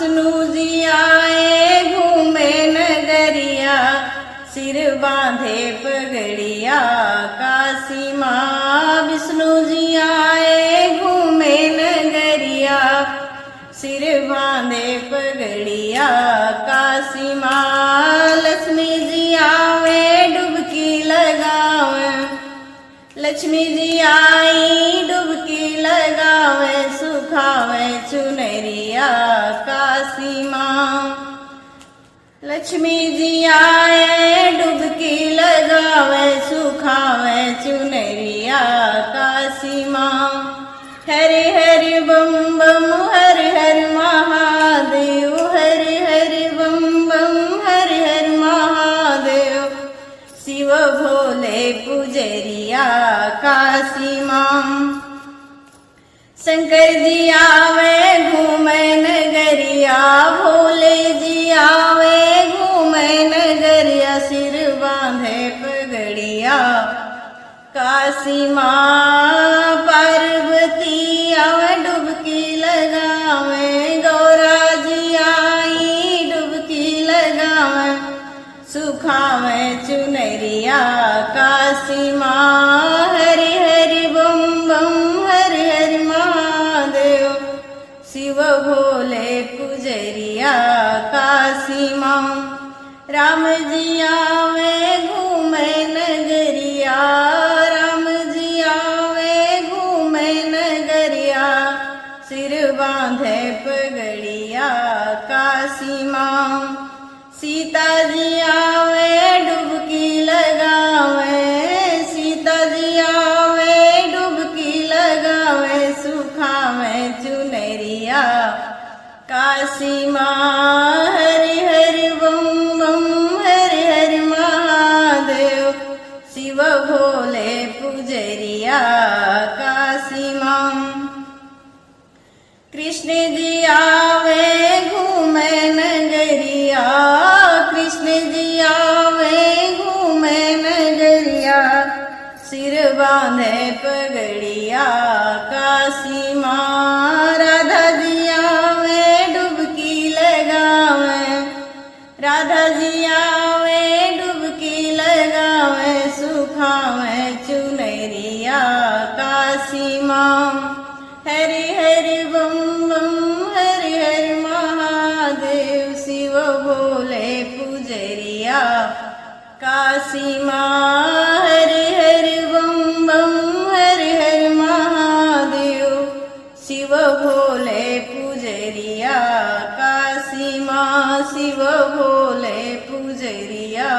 विष्णु जी आए घूमे नगरिया, सिर बांधे पगड़िया। काशी माँ विष्णु जी आए घूमे नगरिया, सिर बांधे पगड़िया। काशी माँ लक्ष्मी जी आवे डुबकी लगावे, लक्ष्मी जी आई डुबकी लगावे, सुखावे चुनरिया। काशी माँ लक्ष्मी जी आए डुबकी लगावे, सुखावे चुनरिया। काशी माँ हरि हरि बम बम हर हर महादेव, हरि हरि बम बम हर हर महादेव, शिव भोले पुजरिया। काशी माँ शंकर जी आवे घूमे नगरिया, भोले जी आवे घूमे नगरिया, सिर बांधे पगड़िया। काशी माँ पार्वती आवे डुबकी लगावे, गौरा जी आई डुबकी लगावे, सुखावे चुनरिया। काशी माँ हरि हरि बम बम हरि हरि महादेव, शिव भोले पुजरिया। काशी माँ राम जी आवे घूमे नगरिया, राम जी आवे घूमे नगरिया, सिर बांधे पगड़िया। काशी माँ सीता जी आवे डुबकी लगावे, सीता जी आवे डुबकी लगावे, सुखावे चुनरिया। काशी माँ हरि हरि बम बम हरि हरि महादेव, शिव भोले पुजरिया। काशी माँ कृष्ण जी आवे घूमे नगरिया, कृष्ण जी आवे घूमे नगरिया, सिर बांधे पगड़िया। काशी माँ राधा जी आवे डुबकी लगावे, राधा जी आवे डुबकी लगावे, सुखावे चुनरिया। काशी माँ हरि हरि बम बम हरि हरि महादेव, शिव भोले पुजरिया। काशी माँ हरि हरि बम बम हरि हरि महादेव, शिव भोले पुजरिया। काशी माँ शिव भोले पुजरिया।